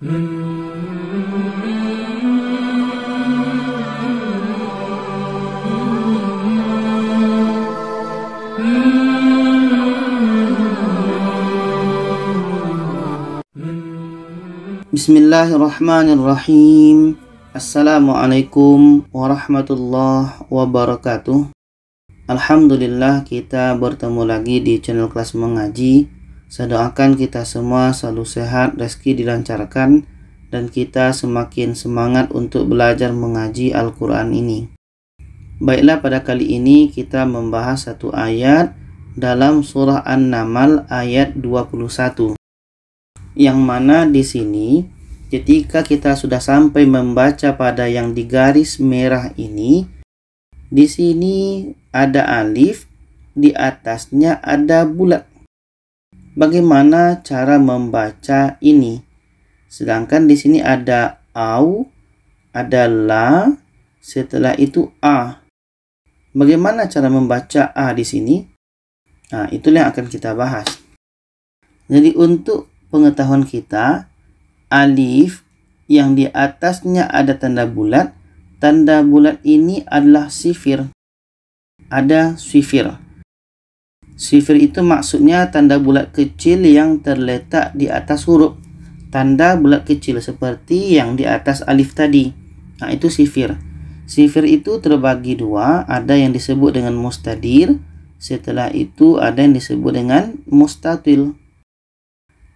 Bismillahirrahmanirrahim. Assalamualaikum warahmatullahi wabarakatuh. Alhamdulillah, kita bertemu lagi di channel kelas mengaji. Saya doakan kita semua selalu sehat, rezeki dilancarkan, dan kita semakin semangat untuk belajar mengaji Al-Quran ini. Baiklah, pada kali ini kita membahas satu ayat dalam surah An-Naml ayat 21. Yang mana di sini ketika kita sudah sampai membaca pada yang di garis merah ini, di sini ada alif, di atasnya ada bulat. Bagaimana cara membaca ini? Sedangkan di sini ada au, ada la, setelah itu a. Bagaimana cara membaca a di sini? Nah, itulah yang akan kita bahas. Jadi untuk pengetahuan kita, alif yang di atasnya ada tanda bulat ini adalah sifir. Ada sifir. Sifir itu maksudnya tanda bulat kecil yang terletak di atas huruf. Tanda bulat kecil seperti yang di atas alif tadi. Nah, itu sifir. Sifir itu terbagi dua, ada yang disebut dengan mustadir, setelah itu ada yang disebut dengan mustatil.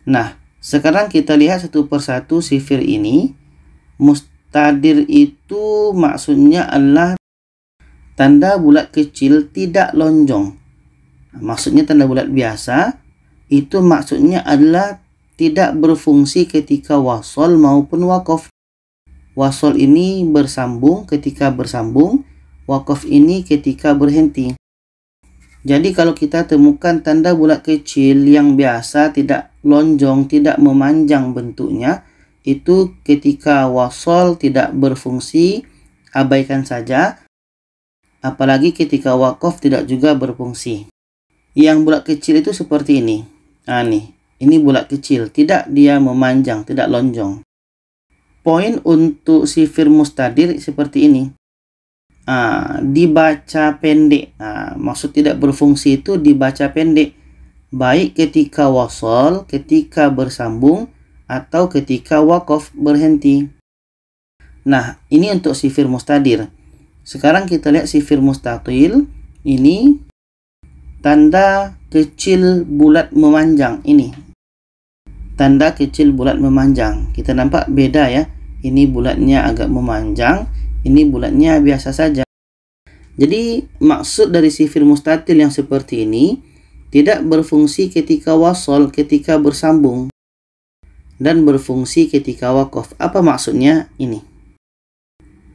Nah, sekarang kita lihat satu persatu sifir ini. Mustadir itu maksudnya adalah tanda bulat kecil tidak lonjong. Maksudnya tanda bulat biasa itu maksudnya adalah tidak berfungsi ketika wasol maupun wakof. Wasol ini bersambung ketika bersambung, wakof ini ketika berhenti. Jadi kalau kita temukan tanda bulat kecil yang biasa, tidak lonjong, tidak memanjang bentuknya, itu ketika wasol tidak berfungsi, abaikan saja. Apalagi ketika wakof tidak juga berfungsi. Yang bulat kecil itu seperti ini. Nah nih, ini bulat kecil, tidak dia memanjang, tidak lonjong. Poin untuk sifir mustadir seperti ini. Dibaca pendek. Maksud tidak berfungsi itu dibaca pendek. Baik ketika wasol, ketika bersambung, atau ketika wakof berhenti. Nah, ini untuk sifir mustadir. Sekarang kita lihat sifir mustatil. Ini tanda kecil bulat memanjang. Ini tanda kecil bulat memanjang. Kita nampak beda ya. Ini bulatnya agak memanjang, ini bulatnya biasa saja. Jadi maksud dari sifir mustatil yang seperti ini tidak berfungsi ketika wasol, ketika bersambung, dan berfungsi ketika wakof. Apa maksudnya ini?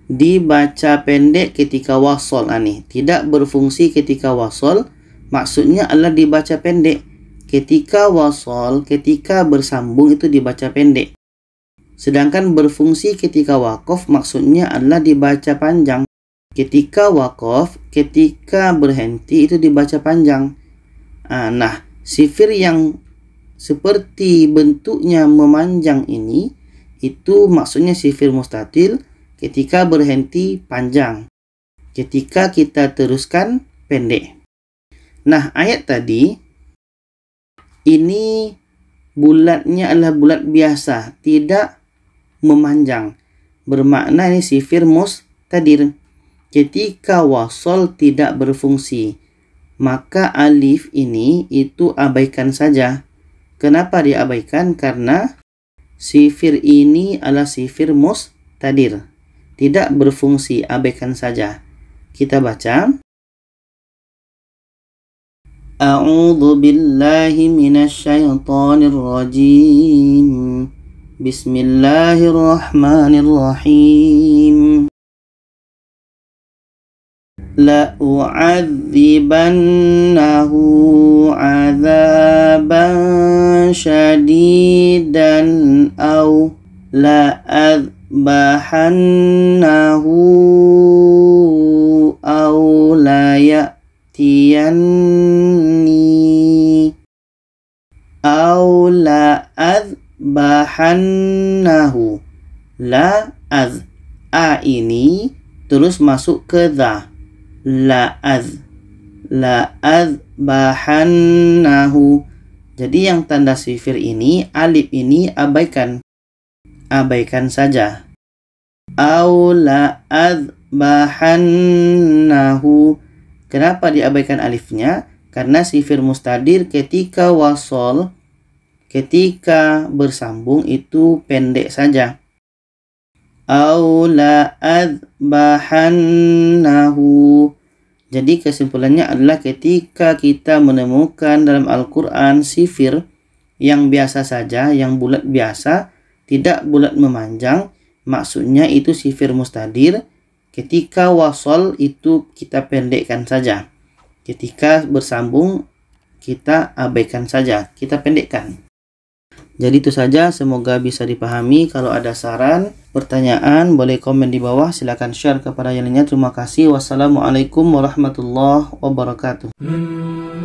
Dibaca pendek ketika wasol. Nih, tidak berfungsi ketika wasol, maksudnya adalah dibaca pendek. Ketika wasol, ketika bersambung itu dibaca pendek. Sedangkan berfungsi ketika wakof maksudnya adalah dibaca panjang. Ketika wakof, ketika berhenti itu dibaca panjang. Nah, sifir yang seperti bentuknya memanjang ini, itu maksudnya sifir mustatil, ketika berhenti panjang, ketika kita teruskan pendek. Nah, ayat tadi, ini bulatnya adalah bulat biasa, tidak memanjang. Bermakna ini sifir mustadir. Ketika wasol tidak berfungsi, maka alif ini itu abaikan saja. Kenapa diabaikan? Karena sifir ini adalah sifir mustadir, tidak berfungsi, abaikan saja. Kita baca. A'udzu billahi minasyaitonir rajim. Bismillahirrahmanirrahim. La'u'adzibannahu 'adzaban syadidan aw la'adzbahannahu aw la'yatiyanni aw la'adz bahannahu. La az. A ini terus masuk ke dha. La az. La az bahannahu. Jadi yang tanda sifir ini, alif ini abaikan. Abaikan saja. Au la az bahannahu. Kenapa diabaikan alifnya? Karena sifir mustadir ketika wasol, ketika bersambung itu pendek saja. Au la adbahannahu. Jadi kesimpulannya adalah ketika kita menemukan dalam Al-Quran sifir yang biasa saja, yang bulat biasa, tidak bulat memanjang, maksudnya itu sifir mustadir. Ketika wasol itu kita pendekkan saja. Ketika bersambung kita abaikan saja, kita pendekkan. Jadi itu saja, semoga bisa dipahami. Kalau ada saran, pertanyaan, boleh komen di bawah. Silakan share kepada yang lainnya. Terima kasih. Wassalamualaikum warahmatullahi wabarakatuh. Mm-hmm.